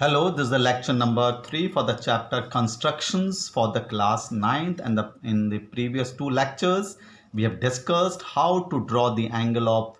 Hello, this is the lecture number 3 for the chapter Constructions for the class 9th, and in the previous two lectures we have discussed how to draw the angle of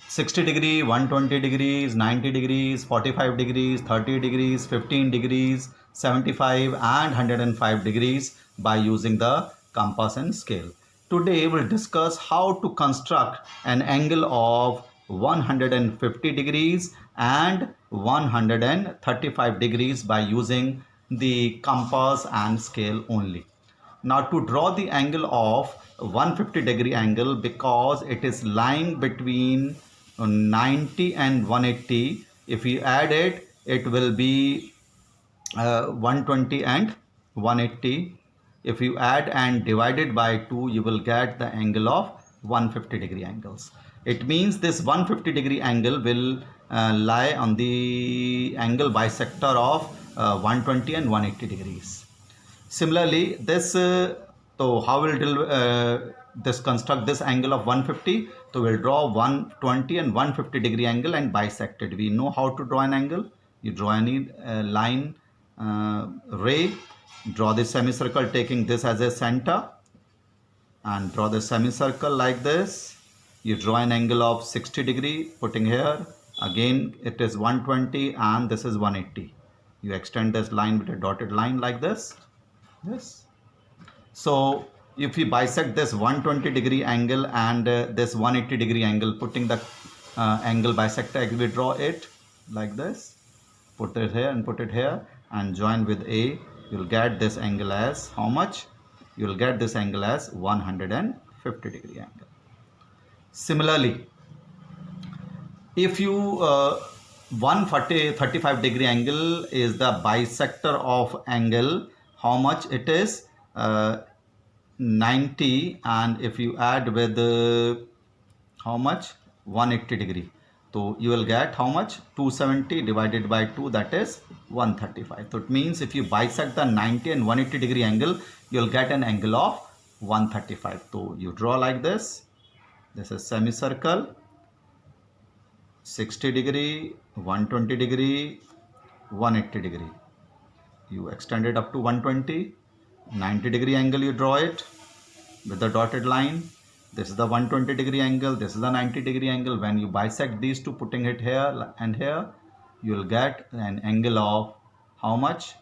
60 degree, 120 degrees, 90 degrees, 45 degrees, 30 degrees, 15 degrees, 75 and 105 degrees by using the compass and scale. Today we'll discuss how to construct an angle of 150 degrees and 135 degrees by using the compass and scale only. Now to draw the angle of 150 degree angle, because it is lying between 90 and 180, if you add it, it will be 120 and 180. If you add and divide it by 2, you will get the angle of 150 degree angles. It means this 150 degree angle will lie on the angle bisector of 120 and 180 degrees. Similarly, so how will this construct this angle of 150? So we'll draw 120 and 150 degree angle and bisect it. We know how to draw an angle. You draw any line, ray, draw the semicircle taking this as a center, and draw the semicircle like this. You draw an angle of 60 degree putting here. Again it is 120 and this is 180. You extend this line with a dotted line like this. So if we bisect this 120 degree angle and this 180 degree angle, putting the angle bisector, we draw it like this, put it here and put it here and join with A. You'll get this angle as how much? You'll get this angle as 150 degree angle. Similarly, if you 135 degree angle is the bisector of angle, how much it is? 90, and if you add with how much? 180 degree, so you will get how much? 270 divided by 2, that is 135. So it means if you bisect the 90 and 180 degree angle, you will get an angle of 135. So you draw like this. This is semicircle, 60 degree, 120 degree, 180 degree. You extend it up to 120. 90 degree angle, you draw it with the dotted line. This is the 120 degree angle, this is the 90 degree angle. When you bisect these two, putting it here and here, you will get an angle of how much?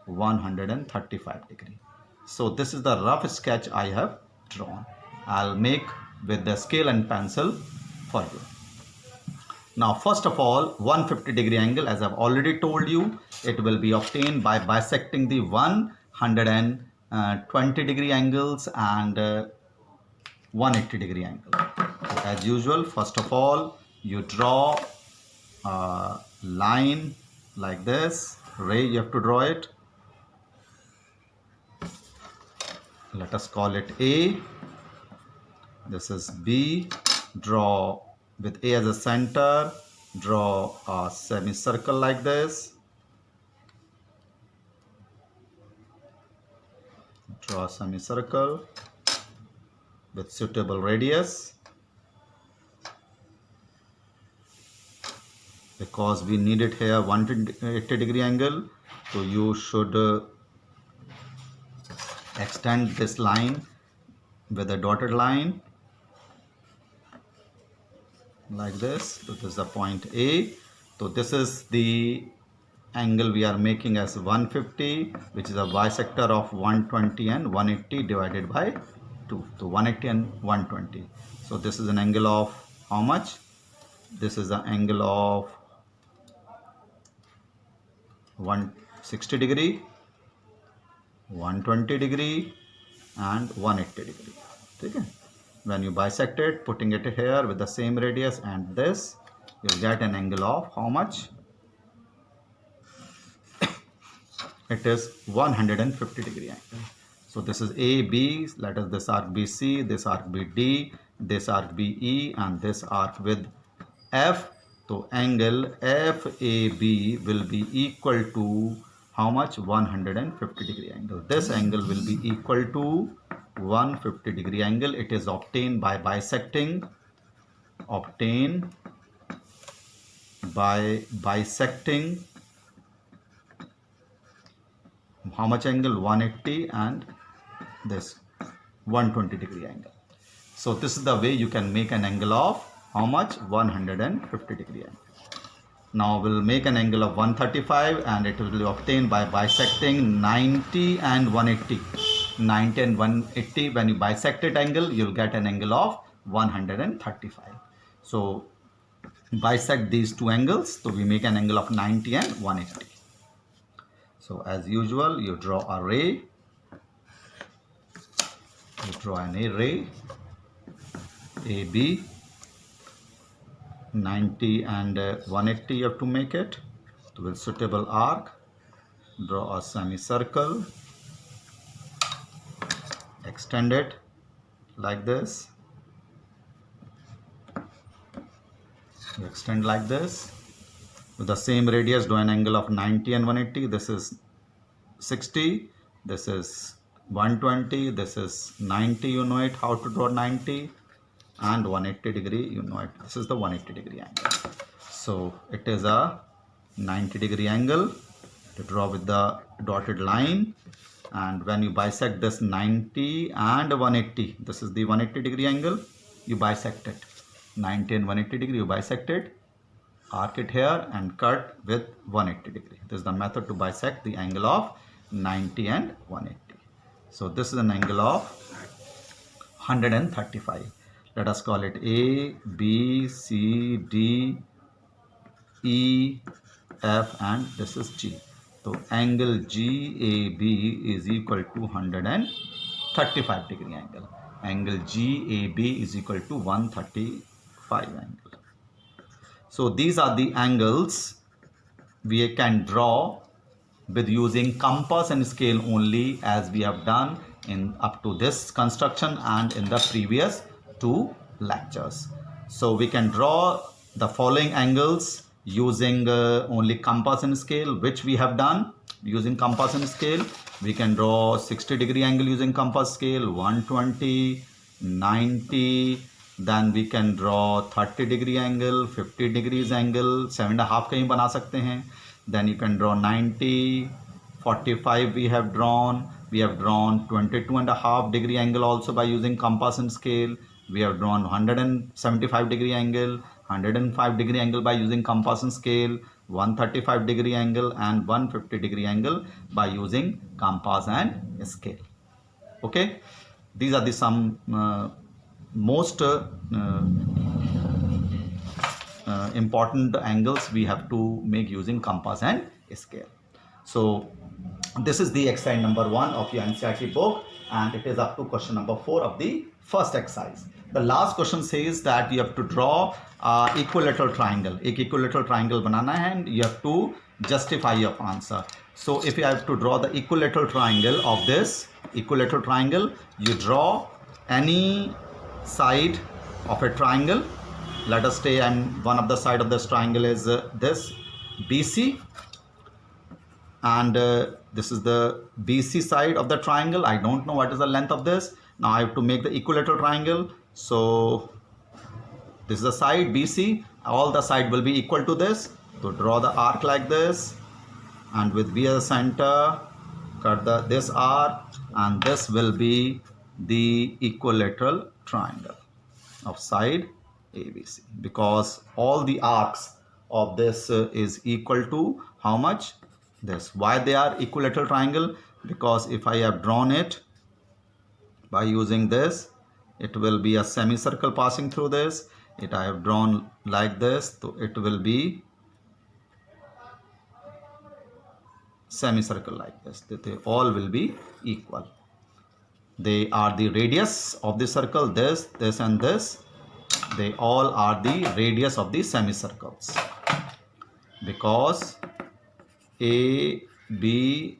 135 degree. So this is the rough sketch I have drawn. I'll make with the scale and pencil for you. Now first of all, 150 degree angle, as I've already told you, it will be obtained by bisecting the 120 degree angles and 180 degree angle. As usual, first of all, you draw a line like this, ray, you have to draw it. Let us call it A. This is B. Draw with A as a center, draw a semicircle like this. Draw a semicircle with suitable radius, because we need it here 180 degree angle. So you should extend this line with a dotted line like this. So this is the point A. So this is the angle we are making as 150, which is a bisector of 120 and 180 divided by 2. So 180 and 120. So this is an angle of how much? This is the angle of 160 degree, 120 degree and 180 degree. Okay. When you bisect it, putting it here with the same radius and this, you'll get an angle of how much? It is 150 degree angle. So this is AB, let us this arc BC, this arc BD, this arc BE and this arc with F. So angle FAB will be equal to how much? 150 degree angle. This angle will be equal to 150 degree angle. It is obtained by bisecting, by bisecting how much angle? 180 and this 120 degree angle. So this is the way you can make an angle of how much? 150 degree angle. Now we'll make an angle of 135 and it will be obtained by bisecting 90 and 180. 90 and 180, when you bisect it angle, you'll get an angle of 135. So bisect these two angles, so we make an angle of 90 and 180. So as usual, you draw a ray. You draw an ray AB. 90 and 180 you have to make it. So with suitable arc, draw a semicircle, extend it like this. You extend like this. With the same radius, do an angle of 90 and 180. This is 60. This is 120. This is 90. You know it, how to draw 90. And 180 degree, you know it. This is the 180 degree angle. So it is a 90 degree angle to draw with the dotted line. And when you bisect this 90 and 180, this is the 180 degree angle, you bisect it. 90 and 180 degree, you bisect it, arc it here and cut with 180 degree. This is the method to bisect the angle of 90 and 180. So this is an angle of 135. Let us call it A, B, C, D, E, F, and this is G. So angle GAB is equal to 135 degree angle. Angle GAB is equal to 135 angle. So these are the angles we can draw with using compass and scale only, as we have done in up to this construction and in the previous two lectures. So we can draw the following angles using only compass and scale, which we have done using compass and scale. We can draw 60 degree angle using compass scale, 120, 90, then we can draw 30 degree angle, 50 degrees angle, 7.5 कहीं बना सकते हैं. Then you can draw 90, 45 we have drawn. We have drawn 22.5 degree angle also by using compass and scale. We have drawn 175 degree angle, 105 degree angle by using compass and scale, 135 degree angle and 150 degree angle by using compass and scale. Okay, these are the some most important angles we have to make using compass and scale. So this is the exercise number 1 of your NCERT book, and it is up to question number 4 of the first exercise. The last question says that you have to draw equilateral triangle. एक equilateral triangle बनाना है and you have to justify your answer. So if you have to draw the equilateral triangle of this equilateral triangle, you draw any side of a triangle. Let us say and one of the side of this triangle is this BC, and this is the BC side of the triangle. I don't know what is the length of this. Now I have to make the equilateral triangle. So this is the side BC. All the side will be equal to this. So draw the arc like this, and with B as a center, cut this arc, and this will be the equilateral triangle of side ABC, because all the arcs of this is equal to how much? This. Why they are equilateral triangle? Because if I have drawn it by using this, it will be a semicircle passing through this. It I have drawn like this, so it will be semicircle like this. They all will be equal. They are the radius of the circle, this, this and this. They all are the radius of the semicircles, because A, B,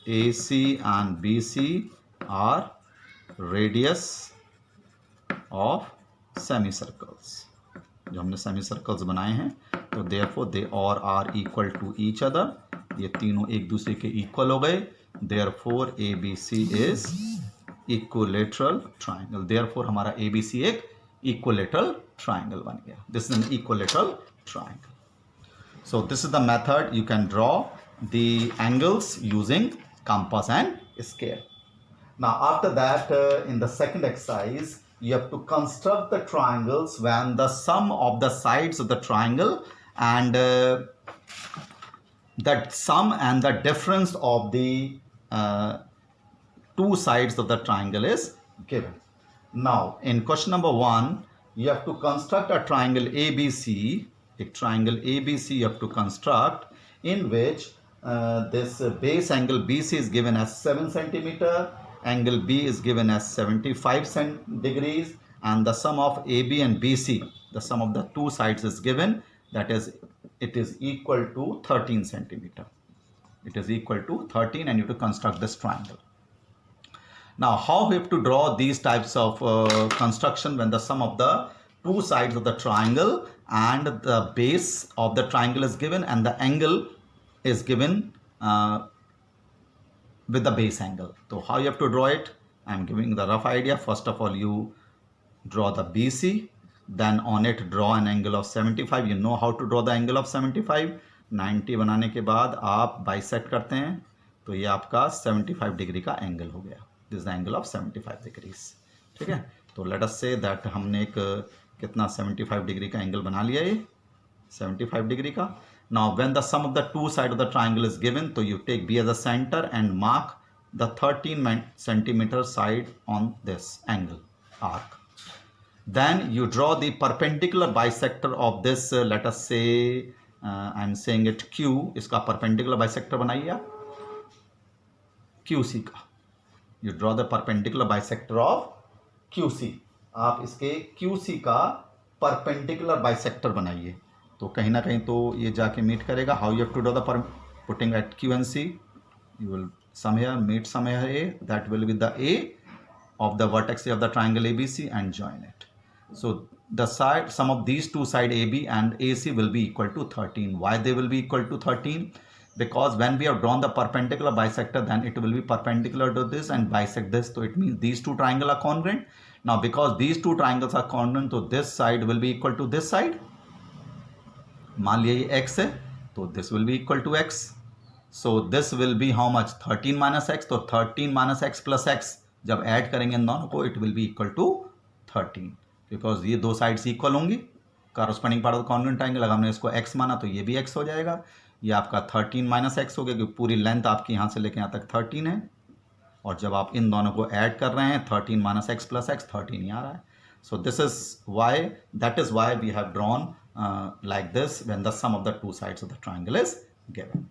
AC and BC are radius of semicircles. जो हमने semicircles बनाए हैं, तो therefore they all are equal to each other. ये तीनों एक दूसरे के equal हो गए. Therefore ABC is equilateral triangle. Therefore हमारा ABC एक equilateral triangle बन गया. This is an equilateral triangle. So this is the method you can draw the angles using compass and scale. Now after that, in the second exercise, you have to construct the triangles when the sum of the sides of the triangle and that sum and the difference of the two sides of the triangle is given. Now in question number 1, you have to construct a triangle ABC. A triangle ABC you have to construct, in which this base angle BC is given as 7 centimeter, angle B is given as 75 degrees, and the sum of AB and BC, the sum of the two sides is given, that is, it is equal to 13 centimeter. It is equal to 13, and you have to construct this triangle. Now, how we have to draw these types of construction when the sum of the two sides of the triangle and the base of the triangle is given and the angle is given with the base angle. So how you have to draw it? I am giving the rough idea. First of all, you draw the BC, then on it draw an angle of 75. You know how to draw the angle of 75. 90 बनाने के बाद आप bisect करते हैं तो ये आपका 75 degree का एंगल हो गया. This the angle of 75 degrees. ठीक है, तो लेट अस से दैट हमने एक कितना 75 डिग्री का एंगल बना लिया, ये 75 डिग्री का. Now when the sum of the two side of the triangle is given, तो you take B as a centre and mark the 13 centimeter side on this angle arc. Then you draw the perpendicular bisector of this, let us say I am saying it Q. इसका perpendicular bisector बनाइए आप QC का. You draw the perpendicular bisector of QC. आप इसके QC का perpendicular bisector बनाइए. तो कहीं ना कहीं तो ये जाके meet करेगा. How you have to draw the putting at Q and C? You will somewhere meet somewhere A. That will be the A of the vertex of the triangle ABC and join it. So the sum of these two sides AB and AC will be equal to 13. Why they will be equal to 13? Because when we have drawn the perpendicular bisector, then it will be perpendicular to this and bisect this. So it means these two triangles are congruent. Now because these two triangles are congruent, so this side will be equal to this side. मान लिया ये x है, तो this will be equal to x. So this will be how much? 13 minus x. तो 13 minus x plus x जब add करेंगे इन दोनों को, it will be equal to 13. Because ये दो साइड्स इक्वल होंगी. Corresponding part of the congruent triangle, अगर हमने इसको x माना तो ये भी x हो जाएगा. ये आपका 13 माइनस एक्स हो गया, क्योंकि पूरी लेंथ आपकी यहाँ से लेके यहाँ तक 13 है. और जब आप इन दोनों को ऐड कर रहे हैं 13 माइनस एक्स प्लस एक्स 13 ही आ रहा है. So this is Y, that is Y we have drawn like this when the sum of the two sides of the triangle is given.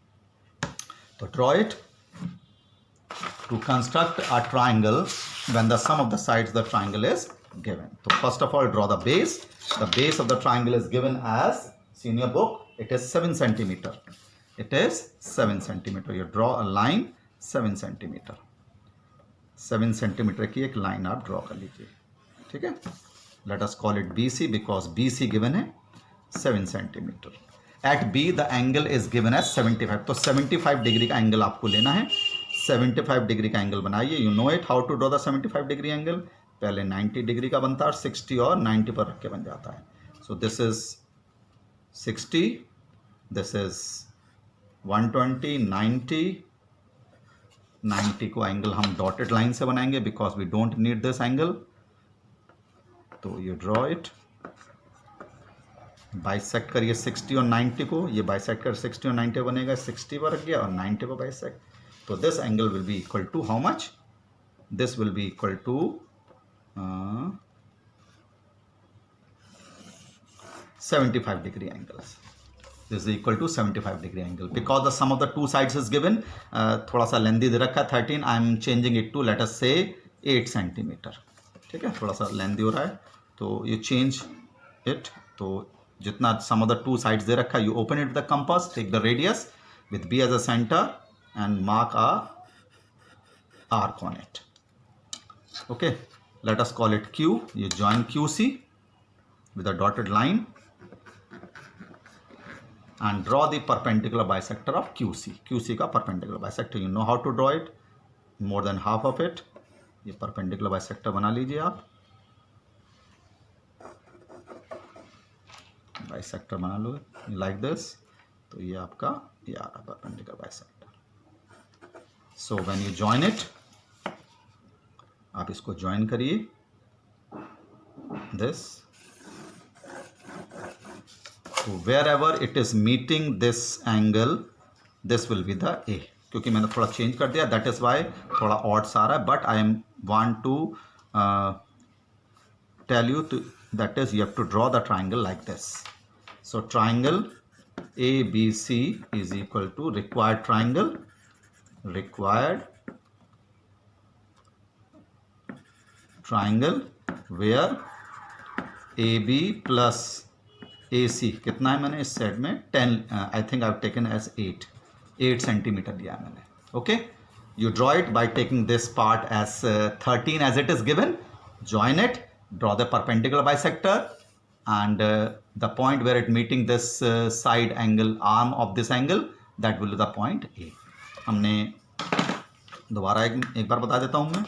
तो draw it. To construct a triangle when the sum of the sides of the triangle is given. So first of all, draw the base. The base of the triangle is given as, see in your book, it is 7 centimeter. It is 7 centimeter. You draw a line 7 centimeter. 7 centimeter की एक line आप draw कर लीजिए. ठीक है? Let us call it BC because BC given है 7 centimeter. At B the angle is given as 75. तो 75 degree का एंगल आपको लेना है. 75 डिग्री का एंगल बनाइए. You know it how to draw the 75 degree angle. पहले 90 डिग्री का बनता है और 60 और 90 पर रख के बन जाता है. So this is 60, this is 120, 90 को एंगल हम डॉटेड लाइन से बनाएंगे because we don't need this angle. तो यू ड्रॉ इट. बाइसेक्ट करिए 60 और 90 को. ये बाइसेक्ट कर 60 और 90 बनेगा. 60 पर रख गया और 90 पर bisect. So this angle will be equal to how much? This will be equal to 75 degree angles. This is equal to 75 degree angle. Because the sum of the two sides is given, थोड़ा सा लेंदी दे रखा है 13. I am changing it to let us say 8 centimeter. ठीक है, थोड़ा सा लेंदी हो रहा है तो you change it. तो जितना sum of the two sides दे रखा है, you open it with the compass, take the radius with B as a center and mark a arc on it. Okay, let us call it Q. You join QC with a dotted line and draw the perpendicular bisector of QC. QC का perpendicular bisector you know how to draw it. More than half of it. ये perpendicular bisector बना लीजिए आप. Bisector बना लो like this, तो ये आपका ये आ रहा perpendicular bisector. So when you join it, आप इसको ज्वाइन करिए दिस, तो wherever it is meeting this angle, this will be the A. क्योंकि मैंने थोड़ा चेंज कर दिया, दैट इज वाई थोड़ा ऑड्स आ रहा है, but I am want to tell you that is you have to draw the triangle like this. So triangle ABC is equal to required triangle where AB plus AC कितना है मैंने इस side में 10, I think I have taken as 8 centimetre लिया है मैंने। Okay, you draw it by taking this part as 13 as it is given, join it, draw the perpendicular bisector, and the point where it meeting this side angle arm of this angle, that will be the point A। हमने दोबारा एक बार बता देता हूँ, मैं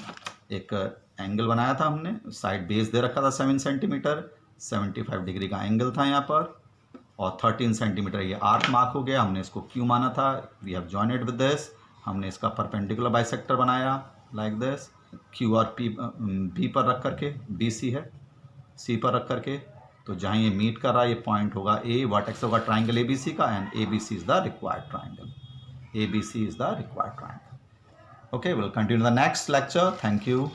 एक angle बनाया था, हमने साइड बेस दे रखा था 7 सेंटीमीटर, 75 डिग्री का एंगल था यहाँ पर, और 13 सेंटीमीटर ये आर्क मार्क हो गया, हमने इसको Q माना था, we have join it with this, हमने इसका परपेंडिकुलर बाइसेक्टर बनाया लाइक दिस, Q और P B पर रख करके, BC है C पर रख करके, तो जहाँ ये मीट कर रहा है ये पॉइंट होगा ए, वर्टेक्स होगा ट्राइंगल ABC का, and ABC is the required triangle, ABC is the required triangle. Okay, will continue the next lecture. Thank you.